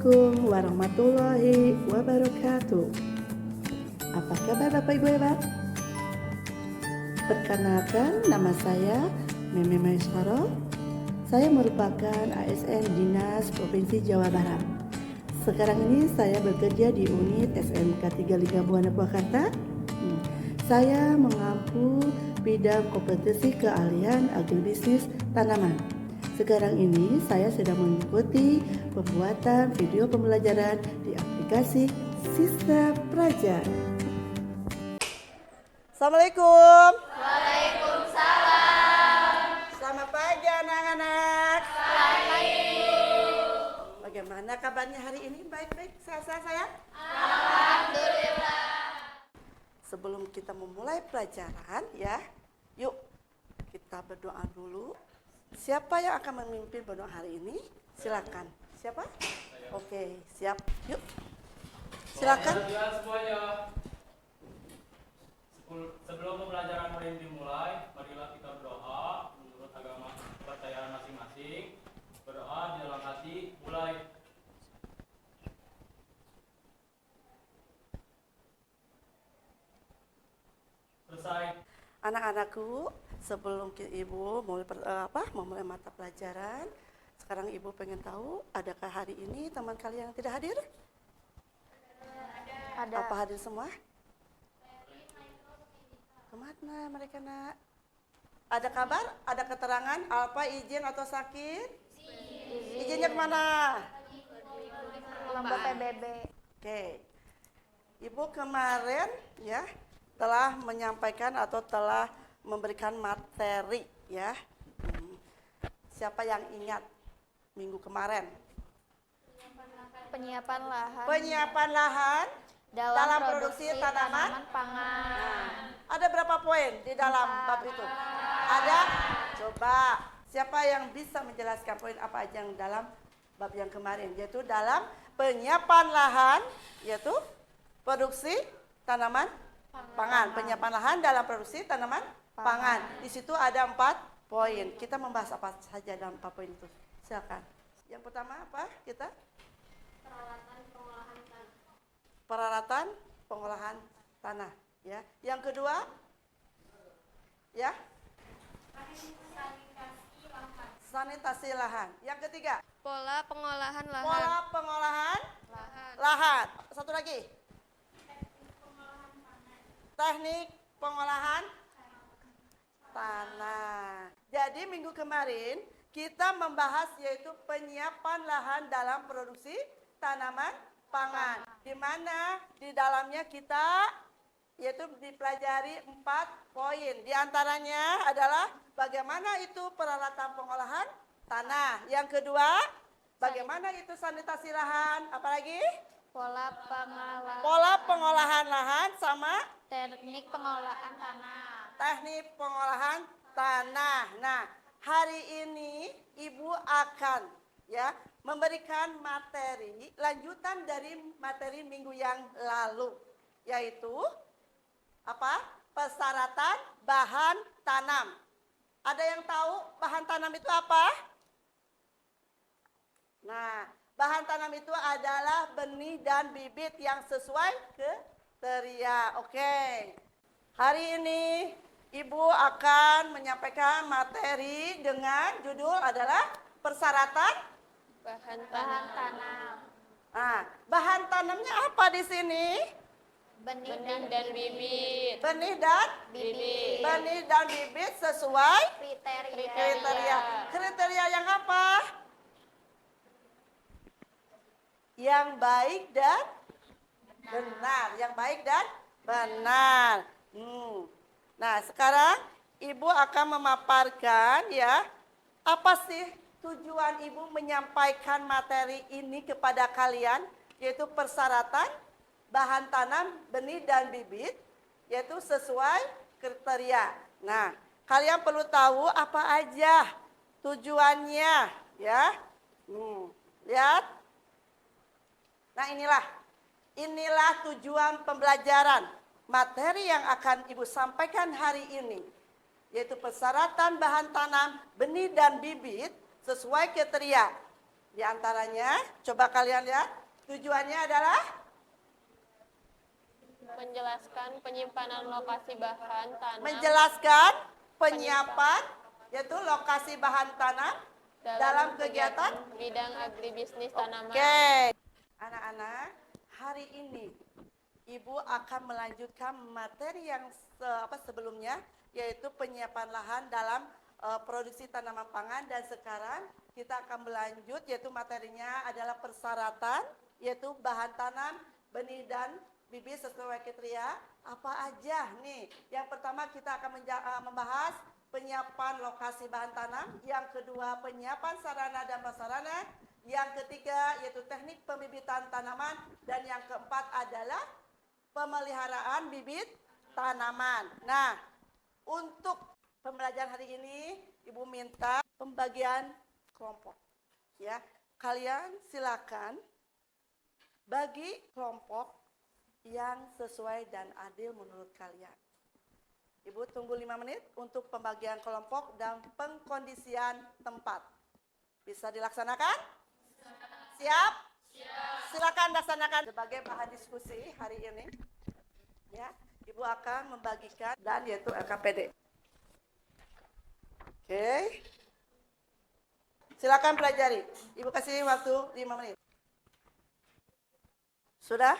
Assalamualaikum warahmatullahi wabarakatuh. Apa kabar Bapak Ibu hebat? Perkenalkan, nama saya Meme Maisaro. Saya merupakan ASN Dinas Provinsi Jawa Barat. Sekarang ini saya bekerja di unit SMK 3 Liga Buana Purwakarta. Saya mengampu bidang kompetensi keahlian agribisnis tanaman. Sekarang ini saya sedang mengikuti pembuatan video pembelajaran di aplikasi Sista Praja. Assalamualaikum. Waalaikumsalam. Selamat pagi anak-anak. Pagi. Bagaimana kabarnya hari ini? Baik-baik, sehat-sehat sayang? Alhamdulillah. Sebelum kita memulai pelajaran ya, yuk kita berdoa dulu. Siapa yang akan memimpin berdoa hari ini? Silakan. Siapa? Oke, siap. Yuk. Silakan. Semuanya. Sebelum pembelajaran hari ini dimulai, marilah kita berdoa menurut agama kepercayaan masing-masing. Berdoa di dalam hati, mulai. Selesai. Anak-anakku, sebelum ibu memulai mata pelajaran, sekarang ibu pengen tahu, adakah hari ini teman kalian yang tidak hadir? Ada. Apa hadir semua? Kemana mereka nak? Ada kabar? Ada keterangan? Apa izin atau sakit? Izinnya kemana? Kelompok PBB. Oke. Ibu kemarin ya telah menyampaikan atau telah memberikan materi ya. Siapa yang ingat minggu kemarin? Penyiapan lahan. Penyiapan lahan dalam produksi tanaman pangan. Ada berapa poin di dalam bab itu? Ada? Coba siapa yang bisa menjelaskan poin apa aja yang dalam bab yang kemarin, yaitu dalam penyiapan lahan, yaitu produksi tanaman pangan. Penyiapan lahan dalam produksi tanaman pangan. Di situ ada 4 poin. Kita membahas apa saja dalam 4 poin itu? Silakan. Yang pertama apa kita? Peralatan pengolahan tanah. Ya. Yang kedua, ya, sanitasi lahan. Yang ketiga, Pola pengolahan lahan. pola pengolahan lahan. Satu lagi, teknik pengolahan tanah. Jadi minggu kemarin kita membahas yaitu penyiapan lahan dalam produksi tanaman pangan. Di mana di dalamnya kita yaitu dipelajari 4 poin. Di antaranya adalah bagaimana itu peralatan pengolahan tanah. Yang kedua, bagaimana itu sanitasi lahan. Apalagi? Pola pengolahan. Pola pengolahan lahan sama Teknik pengolahan tanah. teknik pengolahan tanah. Nah, hari ini Ibu akan ya memberikan materi lanjutan dari materi minggu yang lalu, yaitu apa? Persyaratan bahan tanam. Ada yang tahu bahan tanam itu apa? Nah, bahan tanam itu adalah benih dan bibit yang sesuai kriteria. Oke. Hari ini Ibu akan menyampaikan materi dengan judul adalah persyaratan Bahan tanam. Nah, bahan tanamnya apa di sini? Benih dan bibit. Benih dan Bibit. benih dan bibit sesuai kriteria. Kriteria yang apa? Yang baik dan benar. Yang baik dan benar. Nah, sekarang Ibu akan memaparkan ya, apa sih tujuan Ibu menyampaikan materi ini kepada kalian, yaitu persyaratan bahan tanam, benih dan bibit, yaitu sesuai kriteria. Nah, kalian perlu tahu apa aja tujuannya, ya. Lihat. Nah, inilah tujuan pembelajaran materi yang akan Ibu sampaikan hari ini, yaitu persyaratan bahan tanam, benih dan bibit sesuai kriteria. Di antaranya, coba kalian lihat, tujuannya adalah Menjelaskan penyimpanan lokasi bahan tanam menjelaskan penyiapan, yaitu lokasi bahan tanam dalam kegiatan. bidang agribisnis tanaman. Oke, anak-anak, hari ini Ibu akan melanjutkan materi yang sebelumnya, yaitu penyiapan lahan dalam produksi tanaman pangan, dan sekarang kita akan melanjut, yaitu materinya adalah persyaratan, yaitu bahan tanam, benih dan bibit sesuai kriteria apa aja nih. Yang pertama kita akan membahas penyiapan lokasi bahan tanam, yang kedua penyiapan sarana dan prasarana, yang ketiga yaitu teknik pembibitan tanaman, dan yang keempat adalah pemeliharaan bibit tanaman. Nah, untuk pembelajaran hari ini Ibu minta pembagian kelompok. Ya, kalian silakan bagi kelompok yang sesuai dan adil menurut kalian. Ibu tunggu 5 menit untuk pembagian kelompok dan pengkondisian tempat. Bisa dilaksanakan? Siap? Silakan laksanakan sebagai bahan diskusi hari ini. Ya, Ibu akan membagikan dan yaitu LKPD. Oke. Silakan pelajari. Ibu kasih waktu 5 menit. Sudah?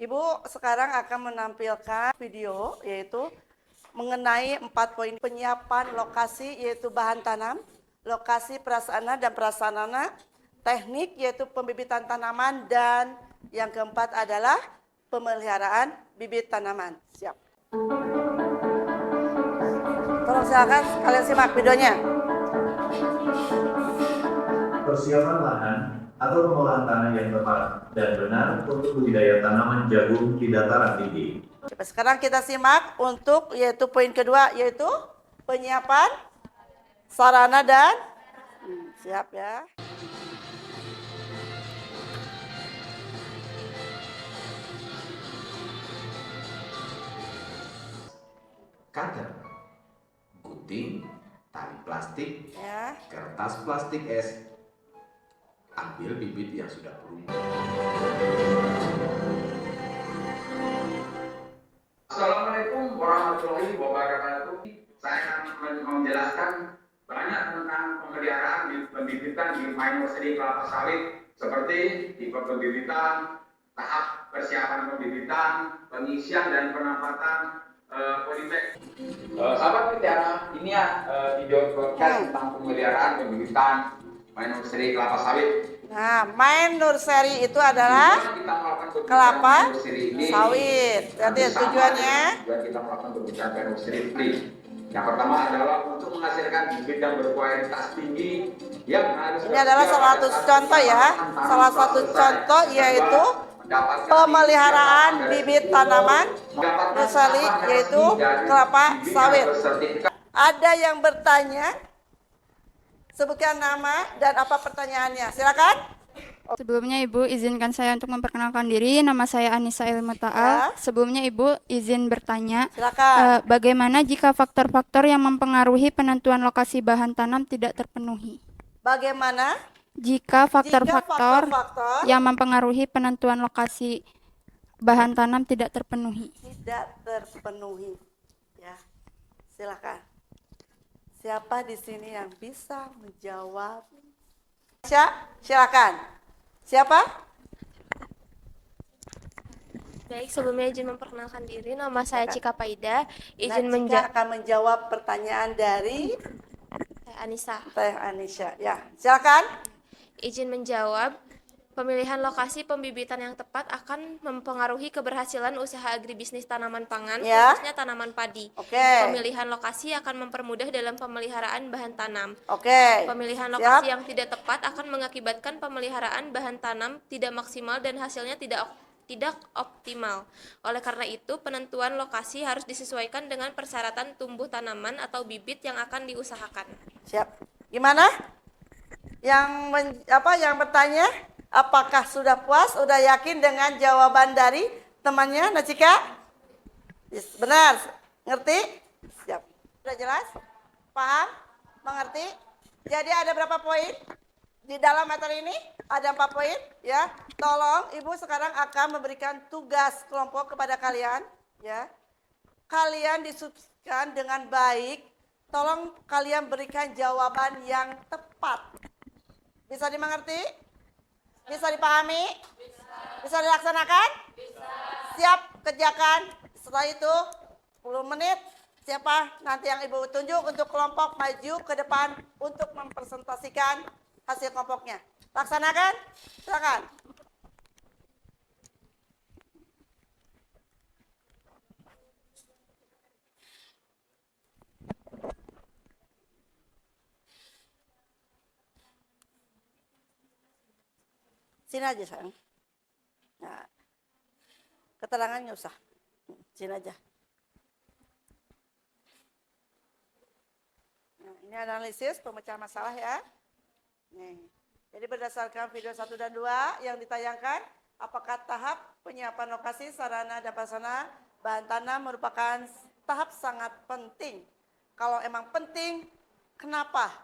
Ibu sekarang akan menampilkan video yaitu mengenai 4 poin penyiapan lokasi, yaitu bahan tanam, lokasi prasarana dan prasarana, teknik yaitu pembibitan tanaman, dan yang keempat adalah pemeliharaan bibit tanaman. Siap. Tolong silakan kalian simak videonya. Persiapan lahan atau pengolahan tanah yang tepat dan benar untuk budidaya tanaman jagung di dataran tinggi. Sekarang kita simak untuk yaitu poin kedua, yaitu penyiapan sarana dan siap ya. Kader, gunting, tali plastik, Ya. kertas plastik es. Ambil bibit yang sudah berumur. Assalamualaikum warahmatullahi wabarakatuh. Saya akan menjelaskan banyak tentang pemeliharaan di pembibitan di minor seri kelapa sawit, seperti tipe pembibitan, tahap persiapan pembibitan, pengisian dan penempatan polybag. Sahabat mutiara, ini ya video podcast tentang pemeliharaan pembibitan minor seri kelapa sawit. Nah, main nursery itu adalah kelapa sawit. Jadi tujuannya kita melakukan pembibitan nursery free. Yang pertama adalah untuk menghasilkan bibit yang berkualitas tinggi yang harus. ini adalah salah satu contoh ya. Salah satu contoh yaitu pemeliharaan bibit tanaman nursery, yaitu kelapa sawit. Ada yang bertanya? Sebutkan nama dan apa pertanyaannya. Silakan. Sebelumnya Ibu izinkan saya untuk memperkenalkan diri. Nama saya Anissa Ilmu Ta'al. Ya. Sebelumnya Ibu izin bertanya, Silakan. bagaimana jika faktor-faktor yang mempengaruhi penentuan lokasi bahan tanam tidak terpenuhi? Bagaimana Jika faktor-faktor faktor-faktor yang mempengaruhi penentuan lokasi bahan tanam tidak terpenuhi? tidak terpenuhi? Ya, silakan. Siapa di sini yang bisa menjawab? Silakan. Siapa? Baik, sebelumnya izin memperkenalkan diri. Nama saya Cika Paida. Izin Cika akan menjawab pertanyaan dari Anissa. Teh Anisha. Ya, silakan. Izin menjawab. Pemilihan lokasi pembibitan yang tepat akan mempengaruhi keberhasilan usaha agribisnis tanaman pangan, Ya. khususnya tanaman padi. Oke. Pemilihan lokasi akan mempermudah dalam pemeliharaan bahan tanam. Oke. Pemilihan Siap. lokasi yang tidak tepat akan mengakibatkan pemeliharaan bahan tanam tidak maksimal dan hasilnya tidak optimal. Oleh karena itu, penentuan lokasi harus disesuaikan dengan persyaratan tumbuh tanaman atau bibit yang akan diusahakan. Siap. Gimana? Yang bertanya, apakah sudah puas, sudah yakin dengan jawaban dari temannya, Nacika? Yes, benar. Ngerti? Siap. Sudah jelas? Paham? Mengerti? Jadi ada berapa poin? Di dalam materi ini ada 4 poin ya. Tolong Ibu sekarang akan memberikan tugas kelompok kepada kalian ya. Kalian diskusikan dengan baik. Tolong kalian berikan jawaban yang tepat. Bisa dimengerti? Bisa dipahami? Bisa dilaksanakan? Siap, kerjakan. Setelah itu 10 menit. Siapa nanti yang Ibu tunjuk untuk kelompok maju ke depan untuk mempresentasikan hasil kelompoknya. Laksanakan? Silakan. Sini aja sayang. Nah, keterangannya usah. Sini aja. Nah, ini analisis pemecahan masalah ya. Nih. Jadi berdasarkan video 1 dan 2 yang ditayangkan, apakah tahap penyiapan lokasi, sarana dan prasarana bahan tanam merupakan tahap sangat penting? Kalau emang penting, kenapa?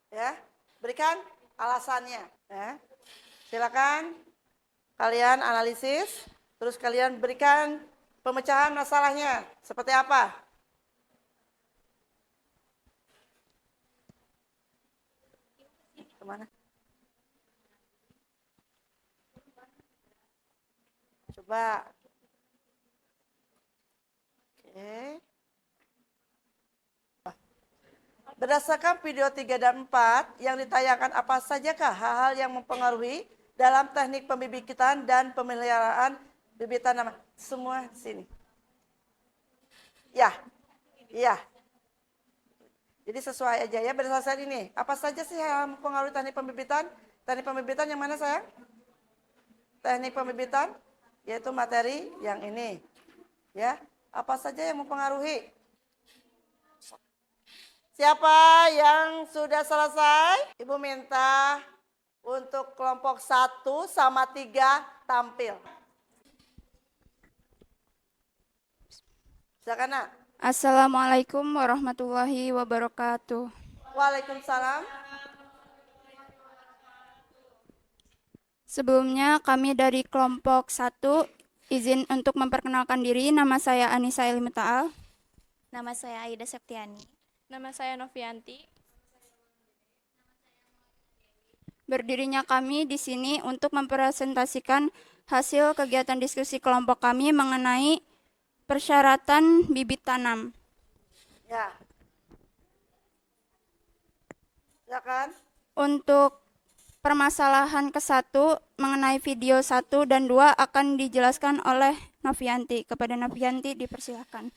Ya, berikan alasannya. Ya. Silakan kalian analisis, terus kalian berikan pemecahan masalahnya seperti apa? Kemana? Coba. Oke. Berdasarkan video 3 dan 4 yang ditayangkan, apa sajakah hal-hal yang mempengaruhi dalam teknik pembibitan dan pemeliharaan bibit tanaman? Semua sini. Ya. Iya. Jadi sesuai aja ya berdasarkan ini. Apa saja sih yang mempengaruhi teknik pembibitan? Teknik pembibitan yang mana sayang? Teknik pembibitan yaitu materi yang ini. Ya. Apa saja yang mempengaruhi? Siapa yang sudah selesai? Ibu minta untuk kelompok 1 sama 3 tampil. Silakan Nak. Assalamualaikum warahmatullahi wabarakatuh. Waalaikumsalam. Sebelumnya kami dari kelompok 1 izin untuk memperkenalkan diri. Nama saya Anissa Elimutaal. Nama saya Aida Septiani. Nama saya Novianti. Berdirinya kami di sini untuk mempresentasikan hasil kegiatan diskusi kelompok kami mengenai persyaratan bibit tanam. Ya. Silakan. Untuk permasalahan ke-1 mengenai video 1 dan 2 akan dijelaskan oleh Novianti. Kepada Novianti dipersilakan.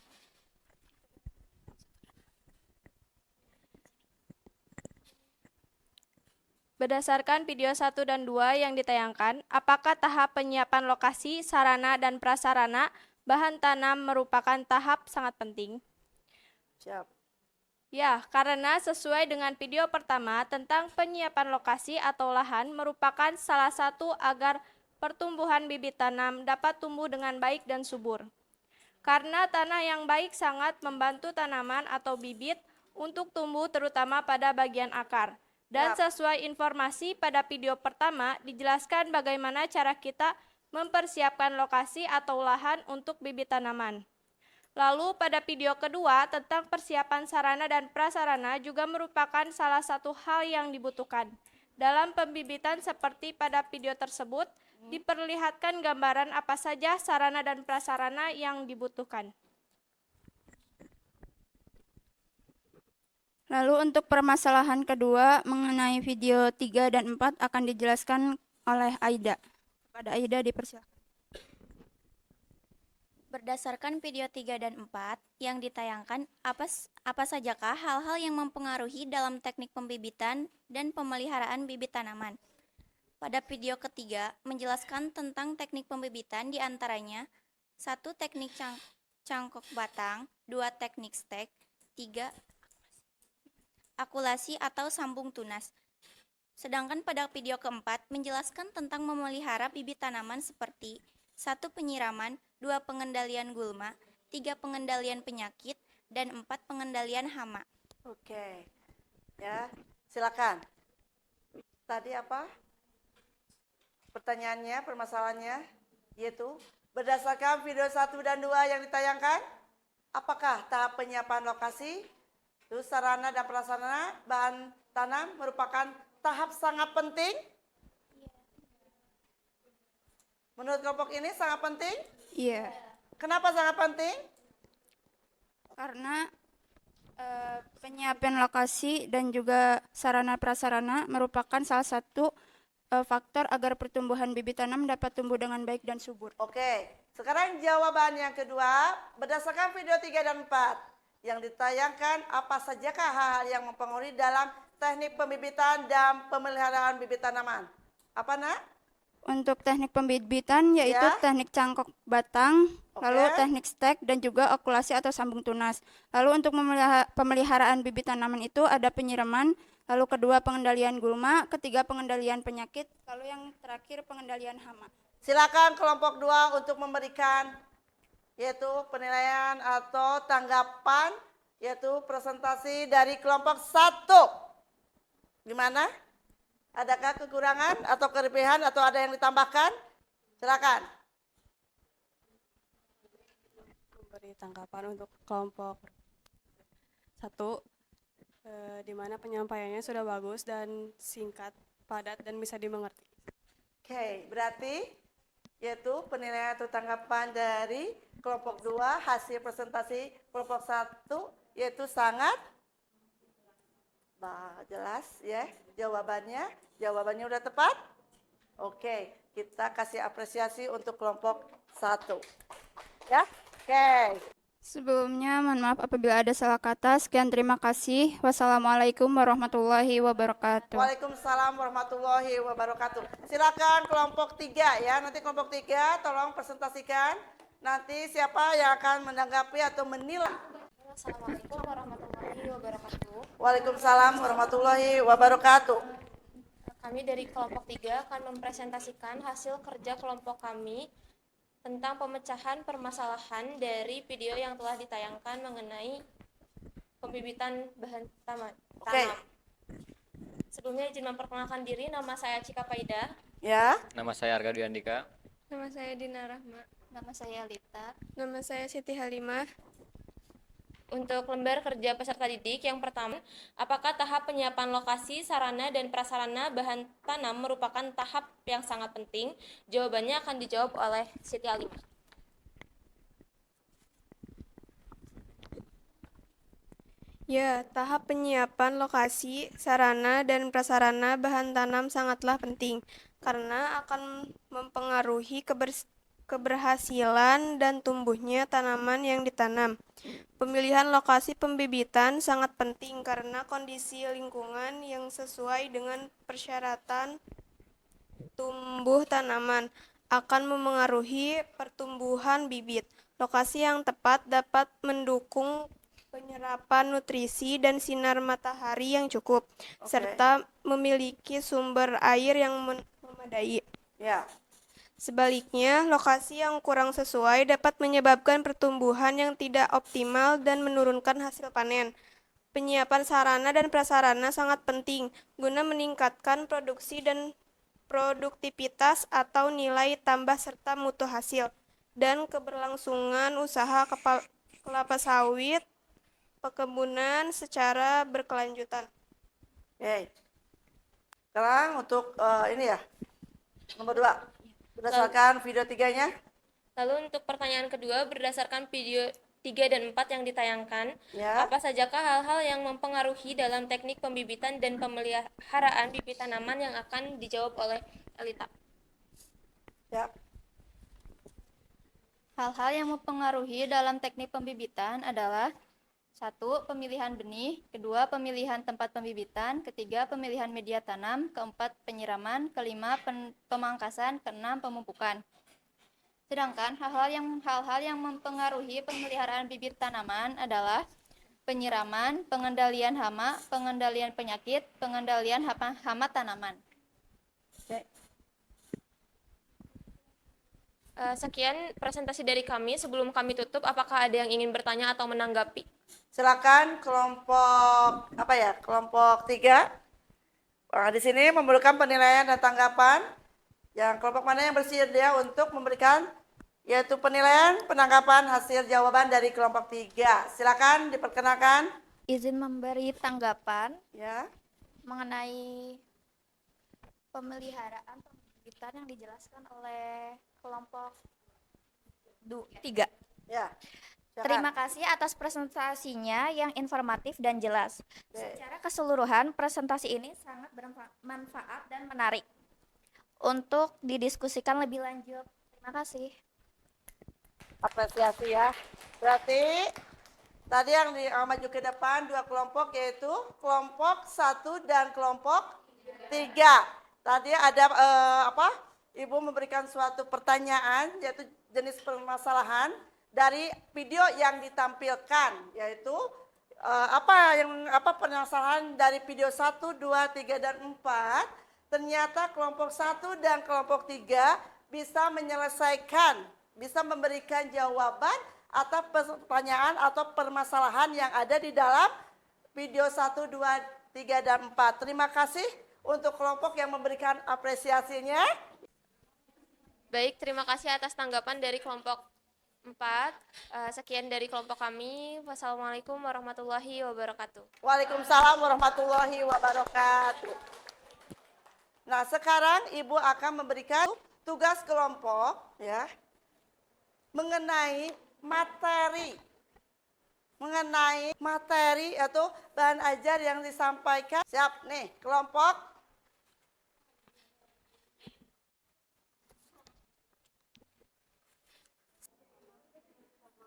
Berdasarkan video 1 dan 2 yang ditayangkan, apakah tahap penyiapan lokasi, sarana, dan prasarana bahan tanam merupakan tahap sangat penting? Siap. Ya, karena sesuai dengan video pertama tentang penyiapan lokasi atau lahan merupakan salah satu agar pertumbuhan bibit tanam dapat tumbuh dengan baik dan subur. Karena tanah yang baik sangat membantu tanaman atau bibit untuk tumbuh terutama pada bagian akar. Dan sesuai informasi pada video pertama, dijelaskan bagaimana cara kita mempersiapkan lokasi atau lahan untuk bibit tanaman. Lalu pada video kedua tentang persiapan sarana dan prasarana juga merupakan salah satu hal yang dibutuhkan. Dalam pembibitan seperti pada video tersebut, diperlihatkan gambaran apa saja sarana dan prasarana yang dibutuhkan. Lalu untuk permasalahan kedua mengenai video 3 dan 4 akan dijelaskan oleh Aida. Kepada Aida dipersilakan. Berdasarkan video 3 dan 4 yang ditayangkan, apa sajakah hal-hal yang mempengaruhi dalam teknik pembibitan dan pemeliharaan bibit tanaman? Pada video ketiga, menjelaskan tentang teknik pembibitan diantaranya 1. Teknik cangkok batang, 2. Teknik stek, 3. Akulasi atau sambung tunas. Sedangkan pada video keempat menjelaskan tentang memelihara bibit tanaman seperti 1. Penyiraman, 2. Pengendalian gulma, 3. Pengendalian penyakit, dan 4. Pengendalian hama. Oke. Ya, silakan. Tadi apa? Pertanyaannya, permasalahannya, yaitu berdasarkan video 1 dan 2 yang ditayangkan, apakah tahap penyiapan lokasi, terus sarana dan prasarana bahan tanam merupakan tahap sangat penting? Menurut kelompok ini sangat penting? Iya, Kenapa sangat penting? karena penyiapan lokasi dan juga sarana prasarana merupakan salah satu faktor agar pertumbuhan bibit tanam dapat tumbuh dengan baik dan subur. Oke, sekarang jawaban yang kedua, berdasarkan video 3 dan 4 yang ditayangkan, apa sajakah hal-hal yang mempengaruhi dalam teknik pembibitan dan pemeliharaan bibit tanaman? Apa, Nak? Untuk teknik pembibitan yaitu Ya. teknik cangkok batang, Oke. lalu teknik stek dan juga okulasi atau sambung tunas. Lalu untuk pemeliharaan bibit tanaman itu ada penyiraman, lalu kedua pengendalian gulma, ketiga pengendalian penyakit, lalu yang terakhir pengendalian hama. Silakan kelompok 2 untuk memberikan yaitu penilaian atau tanggapan yaitu presentasi dari kelompok 1. Gimana? Adakah kekurangan atau kelebihan atau ada yang ditambahkan? Silakan. Memberi tanggapan untuk kelompok 1, di mana penyampaiannya sudah bagus dan singkat, padat, dan bisa dimengerti. Oke, berarti yaitu penilaian atau tanggapan dari kelompok 2 hasil presentasi kelompok 1 yaitu sangat jelas ya jawabannya. Jawabannya udah tepat? Oke, kita kasih apresiasi untuk kelompok 1. Ya, oke. Sebelumnya mohon maaf apabila ada salah kata. Sekian, terima kasih. Wassalamualaikum warahmatullahi wabarakatuh. Waalaikumsalam warahmatullahi wabarakatuh. Silakan kelompok 3 ya. Nanti kelompok 3 tolong presentasikan. Nanti siapa yang akan menanggapi atau menilai. Assalamualaikum warahmatullahi wabarakatuh. Waalaikumsalam warahmatullahi wabarakatuh. Kami dari kelompok 3 akan mempresentasikan hasil kerja kelompok kami tentang pemecahan permasalahan dari video yang telah ditayangkan mengenai pembibitan bahan tanam. Oke. Sebelumnya izin memperkenalkan diri, nama saya Cika Paida. Ya. Nama saya Arga Dwi Andika. Nama saya Dina Rahma. Nama saya Lita. Nama saya Siti Halimah. Untuk lembar kerja peserta didik yang pertama, apakah tahap penyiapan lokasi, sarana, dan prasarana bahan tanam merupakan tahap yang sangat penting? Jawabannya akan dijawab oleh Siti Halimah. Ya, tahap penyiapan lokasi, sarana, dan prasarana bahan tanam sangatlah penting karena akan mempengaruhi keberhasilan dan tumbuhnya tanaman yang ditanam. Pemilihan lokasi pembibitan sangat penting karena kondisi lingkungan yang sesuai dengan persyaratan tumbuh tanaman akan memengaruhi pertumbuhan bibit. Lokasi yang tepat dapat mendukung penyerapan nutrisi dan sinar matahari yang cukup, serta memiliki sumber air yang memadai. Ya. Sebaliknya, lokasi yang kurang sesuai dapat menyebabkan pertumbuhan yang tidak optimal dan menurunkan hasil panen. Penyiapan sarana dan prasarana sangat penting guna meningkatkan produksi dan produktivitas atau nilai tambah serta mutu hasil dan keberlangsungan usaha kelapa sawit perkebunan secara berkelanjutan. Oke. Sekarang untuk ini ya. Nomor 2. Berdasarkan video 3-nya. Lalu untuk pertanyaan kedua, berdasarkan video 3 dan 4 yang ditayangkan, Ya. apa sajakah hal-hal yang mempengaruhi dalam teknik pembibitan dan pemeliharaan bibit tanaman yang akan dijawab oleh Elita? Ya. Hal-hal yang mempengaruhi dalam teknik pembibitan adalah 1. Pemilihan benih, kedua pemilihan tempat pembibitan, ketiga pemilihan media tanam, keempat penyiraman, kelima pemangkasan, keenam pemupukan. Sedangkan hal-hal yang mempengaruhi pemeliharaan bibit tanaman adalah penyiraman, pengendalian hama, pengendalian penyakit, pengendalian hama tanaman. Sekian presentasi dari kami. Sebelum kami tutup, apakah ada yang ingin bertanya atau menanggapi? Silakan kelompok Kelompok 3. Di sini memerlukan penilaian dan tanggapan. Yang kelompok mana yang bersedia untuk memberikan yaitu penilaian penanggapan hasil jawaban dari kelompok 3. Silakan diperkenalkan. Izin memberi tanggapan Ya. mengenai pemeliharaan pembibitan yang dijelaskan oleh kelompok 3. Ya. Silakan. Terima kasih atas presentasinya yang informatif dan jelas. Secara keseluruhan, presentasi ini sangat bermanfaat dan menarik untuk didiskusikan lebih lanjut. Terima kasih. Apresiasi ya. Berarti tadi yang maju ke depan 2 kelompok yaitu kelompok 1 dan kelompok 3. Tadi ada Ibu memberikan suatu pertanyaan yaitu jenis permasalahan dari video yang ditampilkan yaitu apa permasalahan dari video 1, 2, 3 dan 4. Ternyata kelompok 1 dan kelompok 3 bisa menyelesaikan, bisa memberikan jawaban atas pertanyaan atau permasalahan yang ada di dalam video 1, 2, 3, dan 4. Terima kasih untuk kelompok yang memberikan apresiasinya. Baik, terima kasih atas tanggapan dari kelompok 4. Sekian dari kelompok kami. Wassalamualaikum warahmatullahi wabarakatuh. Waalaikumsalam warahmatullahi wabarakatuh. Nah, sekarang Ibu akan memberikan tugas kelompok ya mengenai materi atau bahan ajar yang disampaikan. Siap nih, kelompok.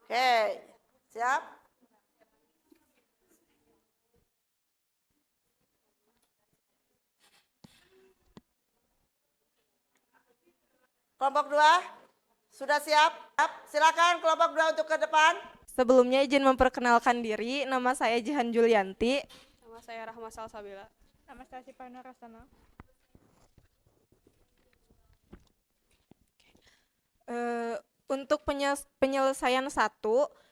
Oke, siap. Kelompok 2, sudah siap? Silakan kelompok 2 untuk ke depan. Sebelumnya izin memperkenalkan diri, nama saya Jihan Julianti. Nama saya Rahma Salsabila. Nama saya Sipana Rasana. Untuk penyelesaian 1,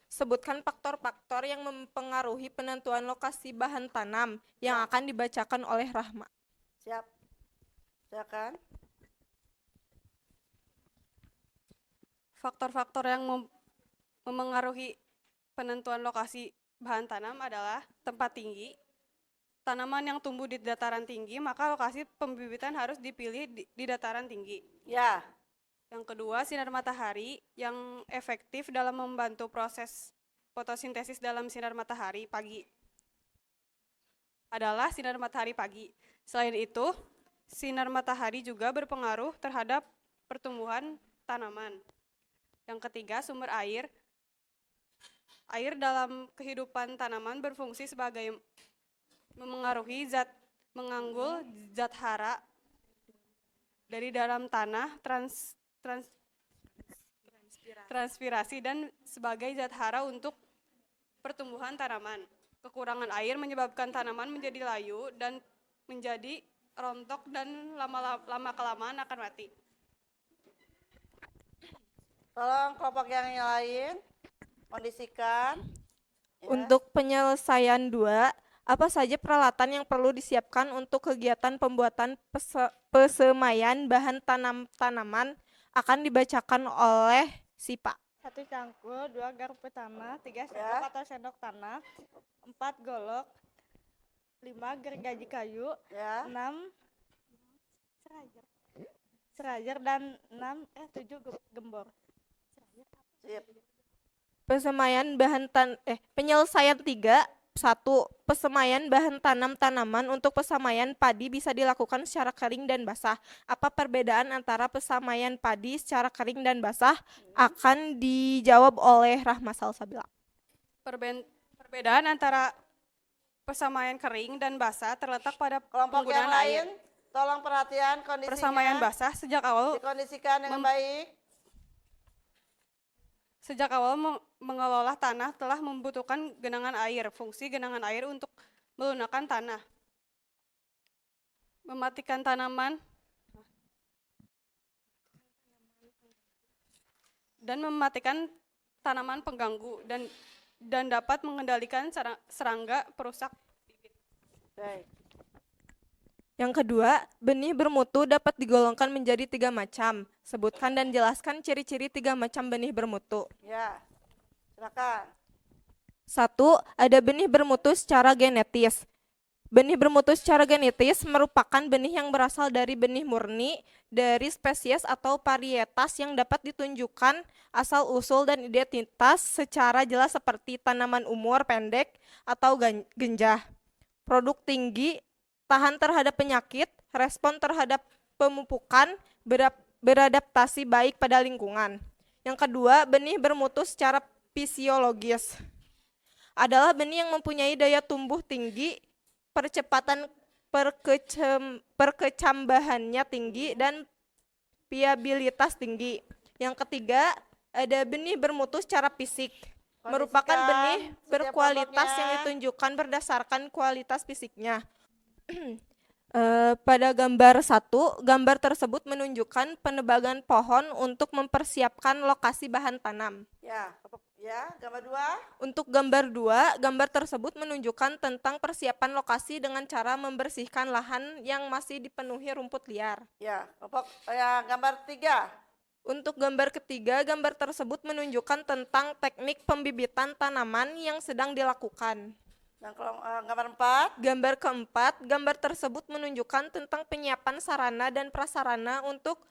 sebutkan faktor-faktor yang mempengaruhi penentuan lokasi bahan tanam yang akan dibacakan oleh Rahma. Siap. Silakan. Faktor-faktor yang memengaruhi penentuan lokasi bahan tanam adalah tempat tinggi, tanaman yang tumbuh di dataran tinggi, maka lokasi pembibitan harus dipilih di dataran tinggi. Ya. Yang kedua, sinar matahari yang efektif dalam membantu proses fotosintesis dalam sinar matahari pagi adalah sinar matahari pagi. Selain itu, sinar matahari juga berpengaruh terhadap pertumbuhan tanaman. Yang ketiga, sumber air. Air dalam kehidupan tanaman berfungsi sebagai memengaruhi menganggul zat hara dari dalam tanah, transpirasi dan sebagai zat hara untuk pertumbuhan tanaman. Kekurangan air menyebabkan tanaman menjadi layu dan menjadi rontok dan lama-kelamaan akan mati. Tolong kelompok yang lain kondisikan. Ya. Untuk penyelesaian 2, apa saja peralatan yang perlu disiapkan untuk kegiatan pembuatan pesemaian bahan tanaman akan dibacakan oleh Sipa. 1 cangkul, 2 garpu tanah, 3 sendok atau sendok tanah, 4 golok, 5 gergaji kayu, 6 serajar dan 7 gembor. Penyelesaian 3, 1. Pesemaian bahan tanaman untuk pesemaian padi bisa dilakukan secara kering dan basah. Apa perbedaan antara pesemaian padi secara kering dan basah? Akan dijawab oleh Rahma Salsabila. Perbedaan antara pesemaian kering dan basah terletak pada kelompok penggunaan yang lain. air. Tolong perhatian kondisinya. Persemaian basah sejak awal dikondisikan dengan baik. Sejak awal mengelola tanah telah membutuhkan genangan air. Fungsi genangan air untuk melunakkan tanah, mematikan tanaman, dan mematikan tanaman pengganggu dan dapat mengendalikan serangga perusak bibit. Baik. Yang kedua, benih bermutu dapat digolongkan menjadi 3 macam. Sebutkan dan jelaskan ciri-ciri 3 macam benih bermutu. Ya, silakan. 1. Ada benih bermutu secara genetis. Benih bermutu secara genetis merupakan benih yang berasal dari benih murni dari spesies atau varietas yang dapat ditunjukkan asal-usul dan identitas secara jelas seperti tanaman umur pendek atau genjah. Produk tinggi, tahan terhadap penyakit, respon terhadap pemupukan, beradaptasi baik pada lingkungan. Yang kedua, benih bermutu secara fisiologis. Adalah benih yang mempunyai daya tumbuh tinggi, percepatan perkecambahannya tinggi, dan viabilitas tinggi. Yang ketiga, ada benih bermutu secara fisik. Merupakan benih berkualitas yang ditunjukkan berdasarkan kualitas fisiknya. Pada gambar 1, gambar tersebut menunjukkan penebangan pohon untuk mempersiapkan lokasi bahan tanam. Ya, gambar 2. Untuk gambar 2, gambar tersebut menunjukkan tentang persiapan lokasi dengan cara membersihkan lahan yang masih dipenuhi rumput liar. Ya, gambar 3. Untuk gambar ketiga, gambar tersebut menunjukkan tentang teknik pembibitan tanaman yang sedang dilakukan. Gambar 4. Gambar keempat, gambar tersebut menunjukkan tentang penyiapan sarana dan prasarana untuk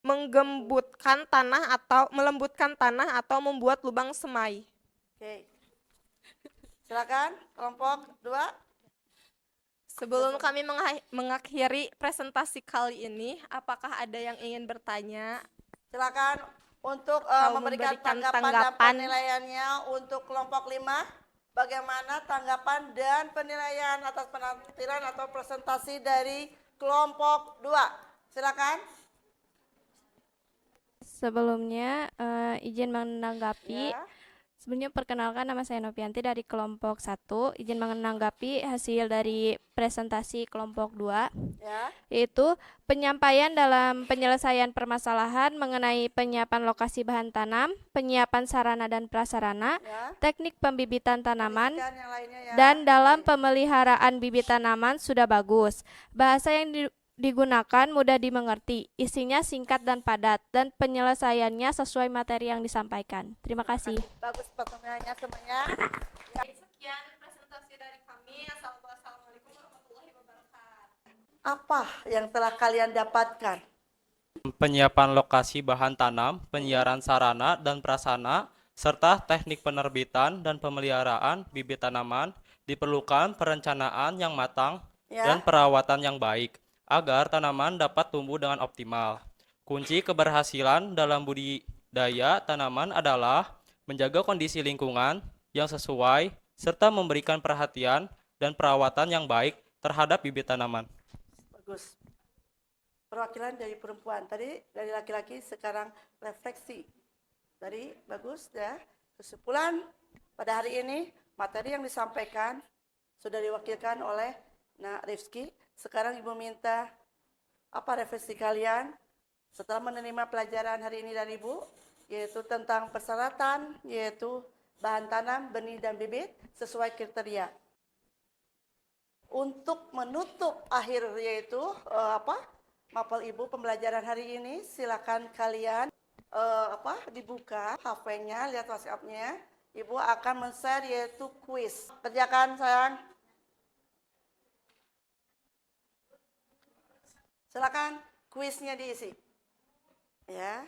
melembutkan tanah atau membuat lubang semai. Oke. Silakan kelompok 2. Sebelum kami mengakhiri presentasi kali ini, apakah ada yang ingin bertanya? Silakan untuk memberikan tanggapan dan penilaiannya untuk kelompok 5. Bagaimana tanggapan dan penilaian atas penampilan atau presentasi dari kelompok 2? Silakan. Sebelumnya izin menanggapi. Sebelumnya perkenalkan, nama saya Novianti dari kelompok 1. Izin menanggapi hasil dari presentasi kelompok 2, yaitu penyampaian dalam penyelesaian permasalahan mengenai penyiapan lokasi bahan tanam, penyiapan sarana dan prasarana, teknik pembibitan tanaman, dan dalam pemeliharaan bibit tanaman sudah bagus. Bahasa yang digunakan mudah dimengerti, isinya singkat dan padat, dan penyelesaiannya sesuai materi yang disampaikan. Terima kasih. Bagus pertanyaannya semuanya. Sekian presentasi dari kami. Assalamualaikum warahmatullahi wabarakatuh. Apa yang telah kalian dapatkan? Penyiapan lokasi bahan tanam, penyiaran sarana dan prasarana, serta teknik penerbitan dan pemeliharaan bibit tanaman diperlukan perencanaan yang matang dan perawatan yang baik agar tanaman dapat tumbuh dengan optimal. Kunci keberhasilan dalam budidaya tanaman adalah menjaga kondisi lingkungan yang sesuai serta memberikan perhatian dan perawatan yang baik terhadap bibit tanaman. Bagus. Perwakilan dari perempuan, tadi dari laki-laki, sekarang refleksi. Tadi bagus ya. Kesimpulan pada hari ini materi yang disampaikan sudah diwakilkan oleh Nak Rifki. Sekarang Ibu minta apa refleksi kalian setelah menerima pelajaran hari ini dari Ibu, yaitu tentang persyaratan, yaitu bahan tanam, benih dan bibit sesuai kriteria. Untuk menutup akhir yaitu mapel Ibu pembelajaran hari ini, silakan kalian dibuka HP-nya, lihat WhatsApp-nya. Ibu akan men-share yaitu kuis. Kerjakan sayang. Silakan kuisnya diisi. Ya.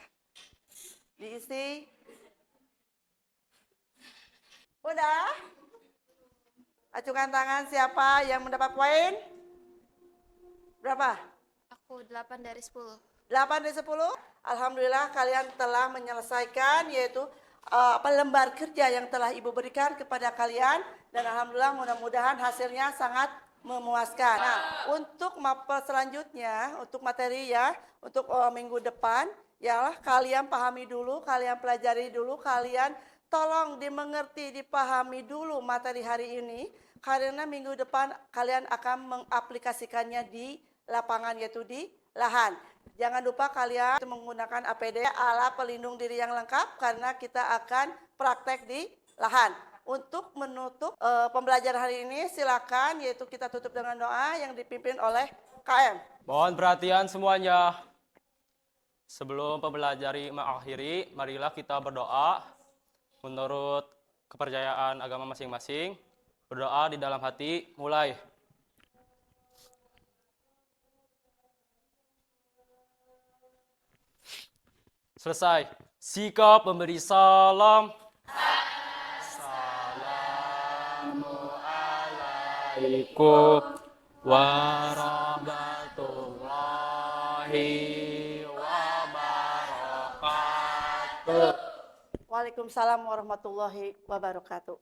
Diisi. Udah? Acukan tangan siapa yang mendapat poin? Berapa? Aku 8 dari 10. 8 dari 10? Alhamdulillah kalian telah menyelesaikan yaitu lembar kerja yang telah Ibu berikan kepada kalian, dan alhamdulillah mudah-mudahan hasilnya sangat memuaskan. Nah, untuk mapel selanjutnya, untuk materi ya, untuk minggu depan, ya kalian pahami dulu, kalian pelajari dulu, kalian tolong dimengerti, dipahami dulu materi hari ini, karena minggu depan kalian akan mengaplikasikannya di lapangan, yaitu di lahan. Jangan lupa kalian menggunakan APD, alat pelindung diri yang lengkap, karena kita akan praktek di lahan. untuk menutup pembelajaran hari ini silakan, yaitu kita tutup dengan doa yang dipimpin oleh KM. Mohon perhatian semuanya. Sebelum pembelajaran mengakhiri, marilah kita berdoa menurut kepercayaan agama masing-masing. Berdoa di dalam hati, mulai. Selesai. Sikap memberi salam. Assalamualaikum warahmatullahi wabarakatuh. Waalaikumsalam warahmatullahi wabarakatuh.